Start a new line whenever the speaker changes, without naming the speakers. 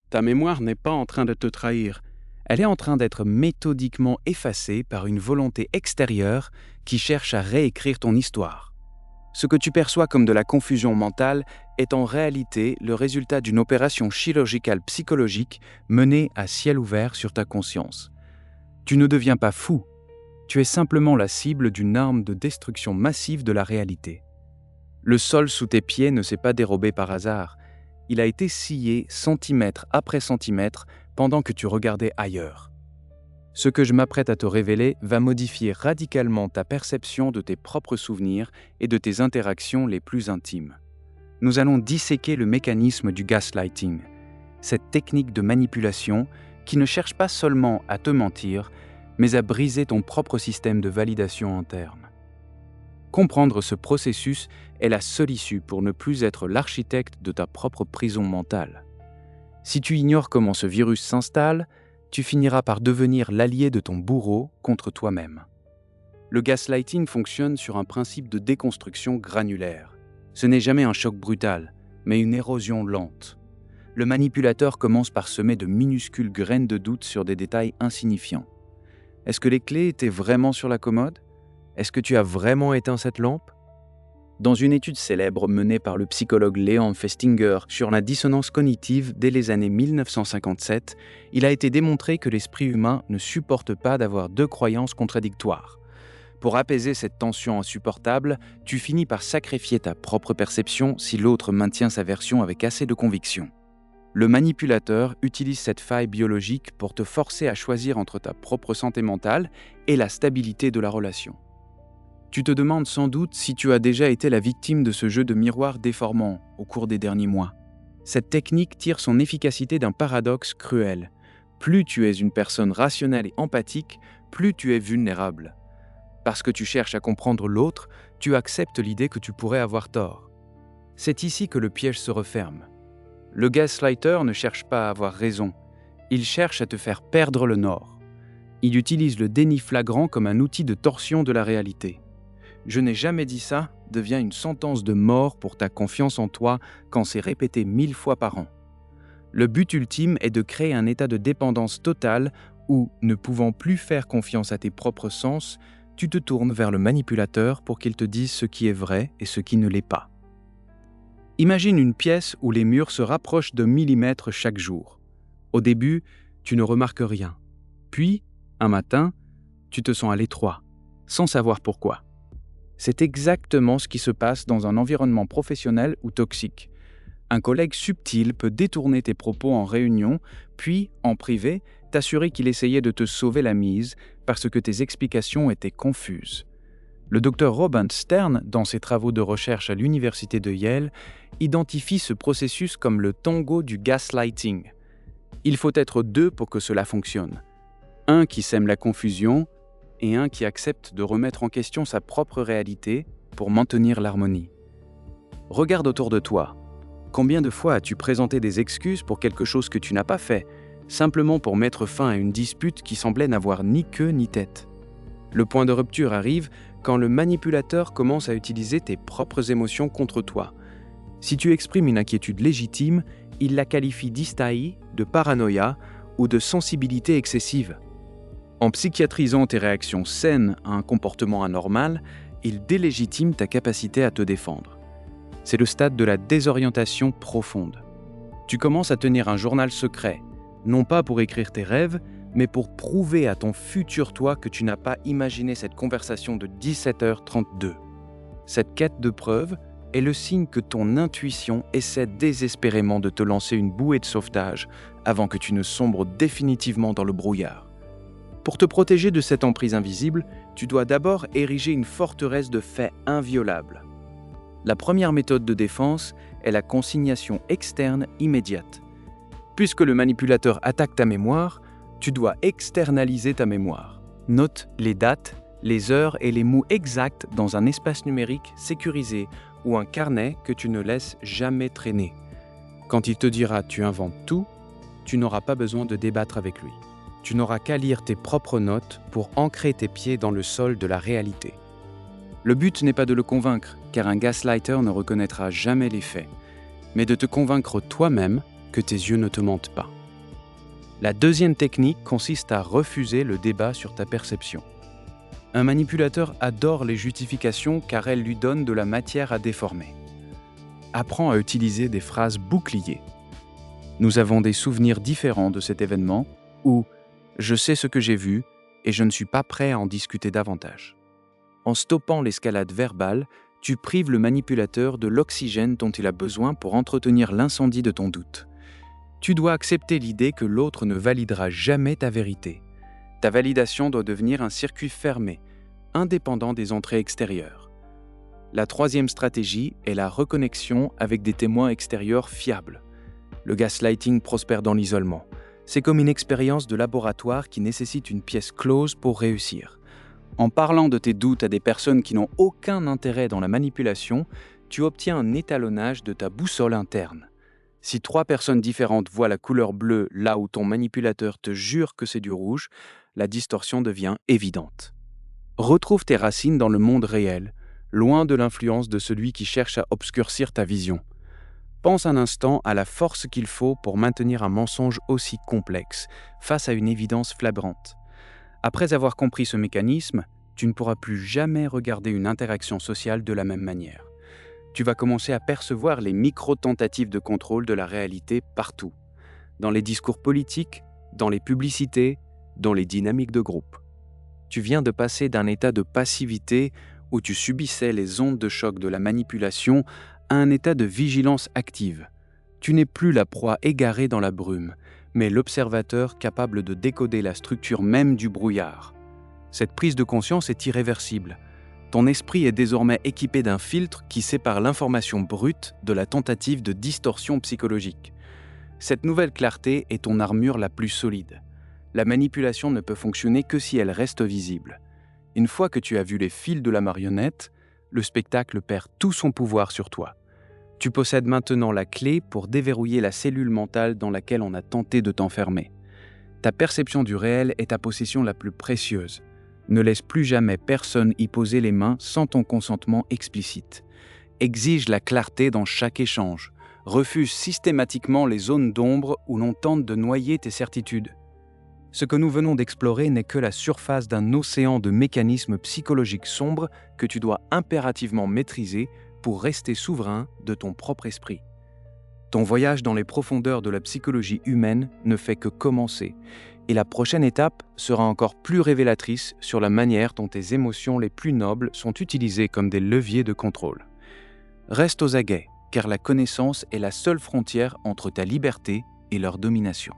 Ta mémoire n'est pas en train de te trahir. Elle est en train d'être méthodiquement effacée par une volonté extérieure qui cherche à réécrire ton histoire. Ce que tu perçois comme de la confusion mentale est en réalité le résultat d'une opération chirurgicale psychologique menée à ciel ouvert sur ta conscience. Tu ne deviens pas fou, tu es simplement la cible d'une arme de destruction massive de la réalité. Le sol sous tes pieds ne s'est pas dérobé par hasard, il a été scié centimètre après centimètre pendant que tu regardais ailleurs. Ce que je m'apprête à te révéler va modifier radicalement ta perception de tes propres souvenirs et de tes interactions les plus intimes. Nous allons disséquer le mécanisme du gaslighting, cette technique de manipulation qui ne cherche pas seulement à te mentir, mais à briser ton propre système de validation interne. Comprendre ce processus est la seule issue pour ne plus être l'architecte de ta propre prison mentale. Si tu ignores comment ce virus s'installe, tu finiras par devenir l'allié de ton bourreau contre toi-même. Le gaslighting fonctionne sur un principe de déconstruction granulaire. Ce n'est jamais un choc brutal, mais une érosion lente. Le manipulateur commence par semer de minuscules graines de doute sur des détails insignifiants. Est-ce que les clés étaient vraiment sur la commode ? Est-ce que tu as vraiment éteint cette lampe ? Dans une étude célèbre menée par le psychologue Leon Festinger sur la dissonance cognitive dès les années 1957, il a été démontré que l'esprit humain ne supporte pas d'avoir deux croyances contradictoires. Pour apaiser cette tension insupportable, tu finis par sacrifier ta propre perception si l'autre maintient sa version avec assez de conviction. Le manipulateur utilise cette faille biologique pour te forcer à choisir entre ta propre santé mentale et la stabilité de la relation. Tu te demandes sans doute si tu as déjà été la victime de ce jeu de miroir déformant au cours des derniers mois. Cette technique tire son efficacité d'un paradoxe cruel. Plus tu es une personne rationnelle et empathique, plus tu es vulnérable. Parce que tu cherches à comprendre l'autre, tu acceptes l'idée que tu pourrais avoir tort. C'est ici que le piège se referme. Le gaslighter ne cherche pas à avoir raison, il cherche à te faire perdre le nord. Il utilise le déni flagrant comme un outil de torsion de la réalité. Je n'ai jamais dit ça devient une sentence de mort pour ta confiance en toi quand c'est répété 1000 fois par an. Le but ultime est de créer un état de dépendance totale où, ne pouvant plus faire confiance à tes propres sens, tu te tournes vers le manipulateur pour qu'il te dise ce qui est vrai et ce qui ne l'est pas. Imagine une pièce où les murs se rapprochent de millimètres chaque jour. Au début, tu ne remarques rien. Puis, un matin, tu te sens à l'étroit, sans savoir pourquoi. C'est exactement ce qui se passe dans un environnement professionnel ou toxique. Un collègue subtil peut détourner tes propos en réunion, puis, en privé, t'assurer qu'il essayait de te sauver la mise parce que tes explications étaient confuses. Le docteur Robin Stern, dans ses travaux de recherche à l'université de Yale, identifie ce processus comme le tango du gaslighting. Il faut être deux pour que cela fonctionne. Un qui sème la confusion et un qui accepte de remettre en question sa propre réalité pour maintenir l'harmonie. Regarde autour de toi. Combien de fois as-tu présenté des excuses pour quelque chose que tu n'as pas fait, simplement pour mettre fin à une dispute qui semblait n'avoir ni queue ni tête ? Le point de rupture arrive quand le manipulateur commence à utiliser tes propres émotions contre toi. Si tu exprimes une inquiétude légitime, il la qualifie d'hystérie, de paranoïa ou de sensibilité excessive. En psychiatrisant tes réactions saines à un comportement anormal, il délégitime ta capacité à te défendre. C'est le stade de la désorientation profonde. Tu commences à tenir un journal secret, non pas pour écrire tes rêves, mais pour prouver à ton futur toi que tu n'as pas imaginé cette conversation de 17h32. Cette quête de preuves est le signe que ton intuition essaie désespérément de te lancer une bouée de sauvetage avant que tu ne sombres définitivement dans le brouillard. Pour te protéger de cette emprise invisible, tu dois d'abord ériger une forteresse de faits inviolables. La première méthode de défense est la consignation externe immédiate. Puisque le manipulateur attaque ta mémoire, tu dois externaliser ta mémoire. Note les dates, les heures et les mots exacts dans un espace numérique sécurisé ou un carnet que tu ne laisses jamais traîner. Quand il te dira « tu inventes tout », tu n'auras pas besoin de débattre avec lui. Tu n'auras qu'à lire tes propres notes pour ancrer tes pieds dans le sol de la réalité. Le but n'est pas de le convaincre, car un gaslighter ne reconnaîtra jamais les faits, mais de te convaincre toi-même que tes yeux ne te mentent pas. La deuxième technique consiste à refuser le débat sur ta perception. Un manipulateur adore les justifications car elles lui donnent de la matière à déformer. Apprends à utiliser des phrases boucliers. Nous avons des souvenirs différents de cet événement ou « je sais ce que j'ai vu et je ne suis pas prêt à en discuter davantage ». En stoppant l'escalade verbale, tu prives le manipulateur de l'oxygène dont il a besoin pour entretenir l'incendie de ton doute. Tu dois accepter l'idée que l'autre ne validera jamais ta vérité. Ta validation doit devenir un circuit fermé, indépendant des entrées extérieures. La troisième stratégie est la reconnexion avec des témoins extérieurs fiables. Le gaslighting prospère dans l'isolement. C'est comme une expérience de laboratoire qui nécessite une pièce close pour réussir. En parlant de tes doutes à des personnes qui n'ont aucun intérêt dans la manipulation, tu obtiens un étalonnage de ta boussole interne. Si 3 personnes différentes voient la couleur bleue là où ton manipulateur te jure que c'est du rouge, la distorsion devient évidente. Retrouve tes racines dans le monde réel, loin de l'influence de celui qui cherche à obscurcir ta vision. Pense un instant à la force qu'il faut pour maintenir un mensonge aussi complexe, face à une évidence flagrante. Après avoir compris ce mécanisme, tu ne pourras plus jamais regarder une interaction sociale de la même manière. Tu vas commencer à percevoir les micro-tentatives de contrôle de la réalité partout. Dans les discours politiques, dans les publicités, dans les dynamiques de groupe. Tu viens de passer d'un état de passivité où tu subissais les ondes de choc de la manipulation à un état de vigilance active. Tu n'es plus la proie égarée dans la brume, mais l'observateur capable de décoder la structure même du brouillard. Cette prise de conscience est irréversible. Ton esprit est désormais équipé d'un filtre qui sépare l'information brute de la tentative de distorsion psychologique. Cette nouvelle clarté est ton armure la plus solide. La manipulation ne peut fonctionner que si elle reste visible. Une fois que tu as vu les fils de la marionnette, le spectacle perd tout son pouvoir sur toi. Tu possèdes maintenant la clé pour déverrouiller la cellule mentale dans laquelle on a tenté de t'enfermer. Ta perception du réel est ta possession la plus précieuse. Ne laisse plus jamais personne y poser les mains sans ton consentement explicite. Exige la clarté dans chaque échange. Refuse systématiquement les zones d'ombre où l'on tente de noyer tes certitudes. Ce que nous venons d'explorer n'est que la surface d'un océan de mécanismes psychologiques sombres que tu dois impérativement maîtriser pour rester souverain de ton propre esprit. Ton voyage dans les profondeurs de la psychologie humaine ne fait que commencer, et la prochaine étape sera encore plus révélatrice sur la manière dont tes émotions les plus nobles sont utilisées comme des leviers de contrôle. Reste aux aguets, car la connaissance est la seule frontière entre ta liberté et leur domination.